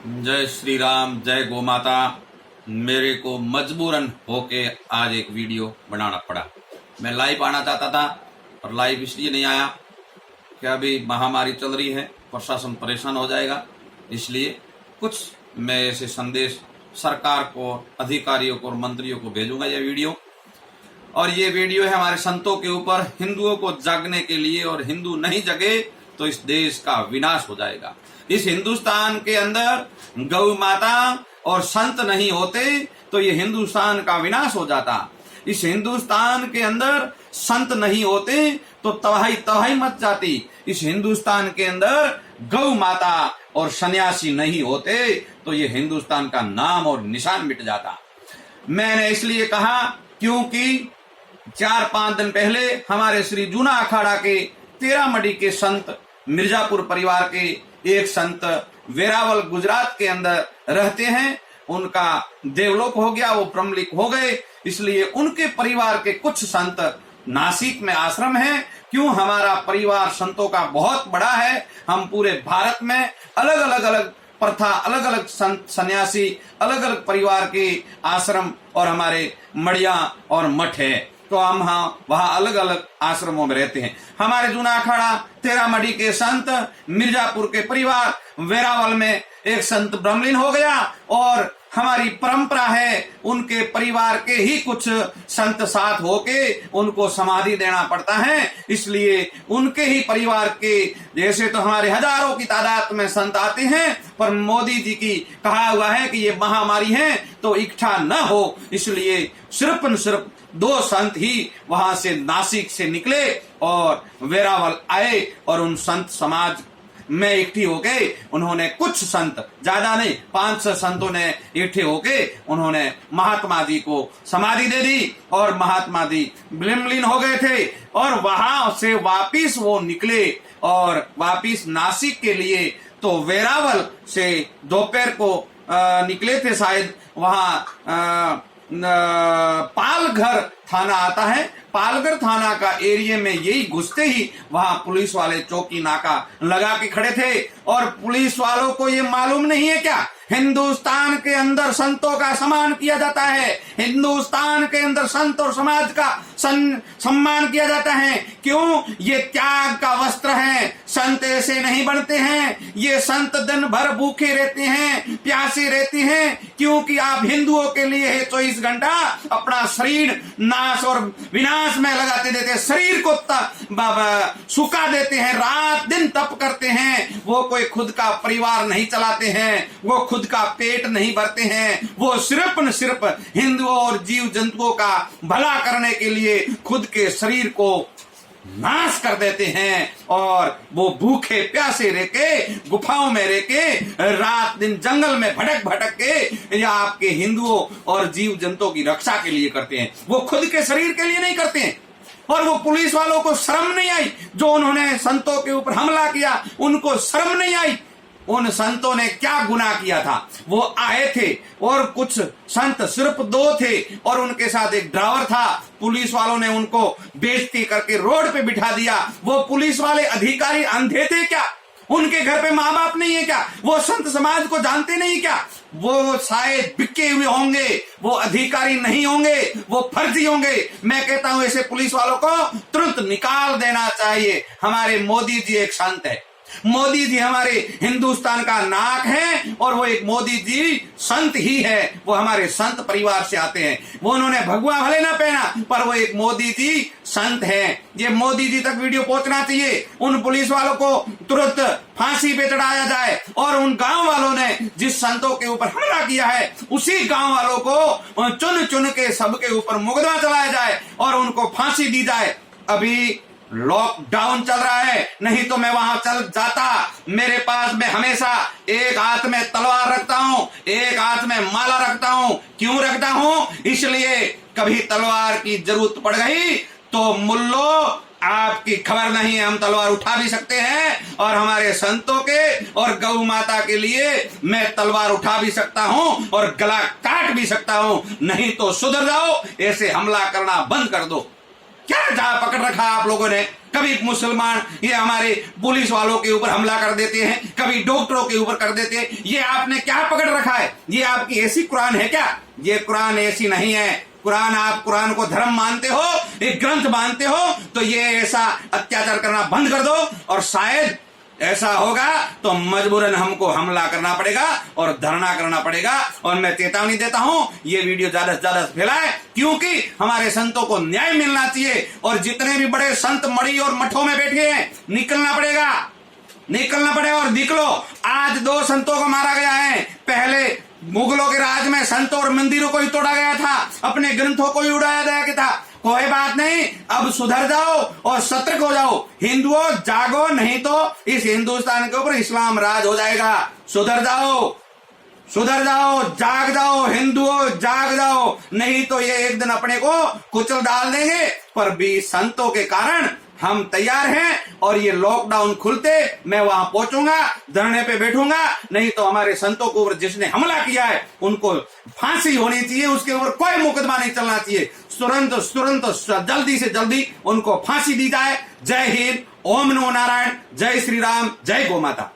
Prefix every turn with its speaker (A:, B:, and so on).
A: जय श्री राम, जय गौ माता। मेरे को मजबूरन होके आज एक वीडियो बनाना पड़ा। मैं लाइव आना चाहता था और लाइव इसलिए नहीं आया कि अभी महामारी चल रही है, प्रशासन परेशान हो जाएगा। इसलिए कुछ मैं ऐसे संदेश सरकार को, अधिकारियों को और मंत्रियों को भेजूंगा ये वीडियो। और ये वीडियो है हमारे संतों के ऊपर, हिंदुओं को जागने के लिए। और हिंदू नहीं जगे तो इस देश का विनाश हो जाएगा। इस हिंदुस्तान के अंदर गौ माता और संत नहीं होते तो ये हिंदुस्तान का विनाश हो जाता। इस हिंदुस्तान के अंदर संत नहीं होते तो तबाही तबाही मच जाती। इस हिंदुस्तान के अंदर गौ माता और सन्यासी नहीं होते तो ये हिंदुस्तान का नाम और निशान मिट जाता। मैंने इसलिए कहा क्योंकि 4-5 दिन पहले हमारे श्री जूना अखाड़ा के 13 मडी के संत, मिर्जापुर परिवार के एक संत वेरावल गुजरात के अंदर रहते हैं, उनका देवलोक हो गया, वो ब्रह्मलीक हो गए। इसलिए उनके परिवार के कुछ संत नासिक में आश्रम है। क्यों? हमारा परिवार संतों का बहुत बड़ा है। हम पूरे भारत में अलग अलग प्रथा, अलग अलग संत सन्यासी, अलग अलग परिवार के आश्रम और हमारे मड़िया और मठ है। तो हम वहां अलग अलग आश्रमों में रहते हैं। हमारे जूना अखाड़ा 13 मडी के संत, मिर्जापुर के परिवार, वेरावल में एक संत ब्रह्मलीन हो गया। और हमारी परंपरा है उनके परिवार के ही कुछ संत साथ होके उनको समाधि देना पड़ता है। इसलिए उनके ही परिवार के जैसे तो हमारे हजारों की तादाद में संत आते हैं, पर मोदी जी की कहा हुआ है कि ये महामारी है तो इकट्ठा न हो। इसलिए सिर्फ 2 संत ही वहां से नासिक से निकले और वेरावल आए और उन संत समाज में इकट्ठी हो गए। उन्होंने कुछ संत, ज्यादा नहीं, 500 संतों ने इकट्ठे होके उन्होंने महात्मा जी को समाधि दे दी और महात्मा जी ब्रह्मलीन हो गए थे। और वहां से वापिस वो निकले और वापिस नासिक के लिए। तो वेरावल से दोपहर को निकले थे शायद। वहां पालघर थाना आता है, पालघर थाना का एरिया में यही घुसते ही वहां पुलिस वाले चौकी नाका लगा के खड़े थे। और पुलिस वालों को ये मालूम नहीं है क्या हिंदुस्तान के अंदर संतों का सम्मान किया जाता है, हिंदुस्तान के अंदर संत और समाज का सम्मान किया जाता है। क्यों? ये त्याग का वस्त्र है। संत ऐसे नहीं बनते हैं। ये संत दिन भर भूखे रहते हैं, प्यासे रहते हैं, क्योंकि आप हिंदुओं के लिए 24 घंटा अपना शरीर नाश और विनाश में लगाते देते, शरीर को सुखा देते हैं, रात दिन तप करते हैं। वो कोई खुद का परिवार नहीं चलाते हैं, वो खुद का पेट नहीं भरते हैं। वो सिर्फ न सिर्फ हिंदुओं और जीव जंतुओं का भला करने के लिए खुद के शरीर को नाश कर देते हैं। और वो भूखे प्यासे रह के, गुफाओं में रह के, रात दिन जंगल में भटक के या आपके हिंदुओं और जीव जंतुओं की रक्षा के लिए करते हैं। वो खुद के शरीर के लिए नहीं करते हैं। और वो पुलिस वालों को शर्म नहीं आई जो उन्होंने संतों के ऊपर हमला किया, उनको शर्म नहीं आई। उन संतों ने क्या गुनाह किया था? वो आए थे और कुछ संत, सिर्फ 2 थे और उनके साथ एक ड्राइवर था। पुलिस वालों ने उनको बेइज्जती करके रोड पे बिठा दिया। वो पुलिस वाले अधिकारी अंधे थे क्या? उनके घर पे माँ बाप नहीं है क्या? वो संत समाज को जानते नहीं क्या? वो शायद बिके हुए होंगे, वो अधिकारी नहीं होंगे, वो फर्जी होंगे। मैं कहता हूं ऐसे पुलिस वालों को तुरंत निकाल देना चाहिए। हमारे मोदी जी एक संत है, मोदी जी हमारे हिंदुस्तान का नाक है और वो एक मोदी जी संत ही है। वो हमारे संत परिवार से आते हैं। वो उन्होंने भगवा भले ना पहना, पर वो एक मोदी जी संत है। ये मोदी जी तक वीडियो पहुंचना चाहिए। उन पुलिस वालों को तुरंत फांसी पे चढ़ाया जाए और उन गांव वालों ने जिस संतों के ऊपर हमला किया है उसी गांव वालों को चुन चुन के सबके ऊपर मुकदमा चलाया जाए और उनको फांसी दी जाए। अभी लॉकडाउन चल रहा है, नहीं तो मैं वहां चल जाता। मेरे पास में हमेशा एक हाथ में तलवार रखता हूं, एक हाथ में माला रखता हूं। क्यों रखता हूं? इसलिए कभी तलवार की जरूरत पड़ गई तो मुल्लो आपकी खबर नहीं है, हम तलवार उठा भी सकते हैं। और हमारे संतों के और गौ माता के लिए मैं तलवार उठा भी सकता हूं और गला काट भी सकता हूं। नहीं तो सुधर जाओ, ऐसे हमला करना बंद कर दो। क्या जहां पकड़ रखा आप लोगों ने? कभी मुसलमान ये हमारे पुलिस वालों के ऊपर हमला कर देते हैं, कभी डॉक्टरों के ऊपर कर देते हैं। ये आपने क्या पकड़ रखा है? ये आपकी ऐसी कुरान है क्या? ये कुरान ऐसी नहीं है। कुरान, आप कुरान को धर्म मानते हो, एक ग्रंथ मानते हो, तो ये ऐसा अत्याचार करना बंद कर दो। और शायद ऐसा होगा तो मजबूरन हमको हमला करना पड़ेगा और धरना करना पड़ेगा। और मैं चेतावनी देता हूं, ये वीडियो ज्यादा से ज्यादा फैलाए, क्योंकि हमारे संतों को न्याय मिलना चाहिए। और जितने भी बड़े संत मड़ी और मठों में बैठे हैं, निकलना पड़ेगा और निकलो। आज 2 संतों को मारा गया है। पहले मुगलों के राज में संतों और मंदिरों को ही तोड़ा गया था, अपने ग्रंथों को ही उड़ाया गया था। कोई बात नहीं, अब सुधर जाओ और सतर्क हो जाओ। हिंदुओं जागो, नहीं तो इस हिंदुस्तान के ऊपर इस्लाम राज हो जाएगा। सुधर जाओ, जाग जाओ हिंदुओं, जाग जाओ, नहीं तो ये एक दिन अपने को कुचल डाल देंगे। पर भी संतों के कारण हम तैयार हैं, और ये लॉकडाउन खुलते मैं वहां पहुंचूंगा, धरने पे बैठूंगा। नहीं तो हमारे संतों के ऊपर जिसने हमला किया है उनको फांसी होनी चाहिए, उसके ऊपर कोई मुकदमा नहीं चलना चाहिए। तुरंत जल्दी से जल्दी उनको फांसी दी जाए। जय हिंद, ओम नमो नारायण, जय श्री राम, जय गौ माता।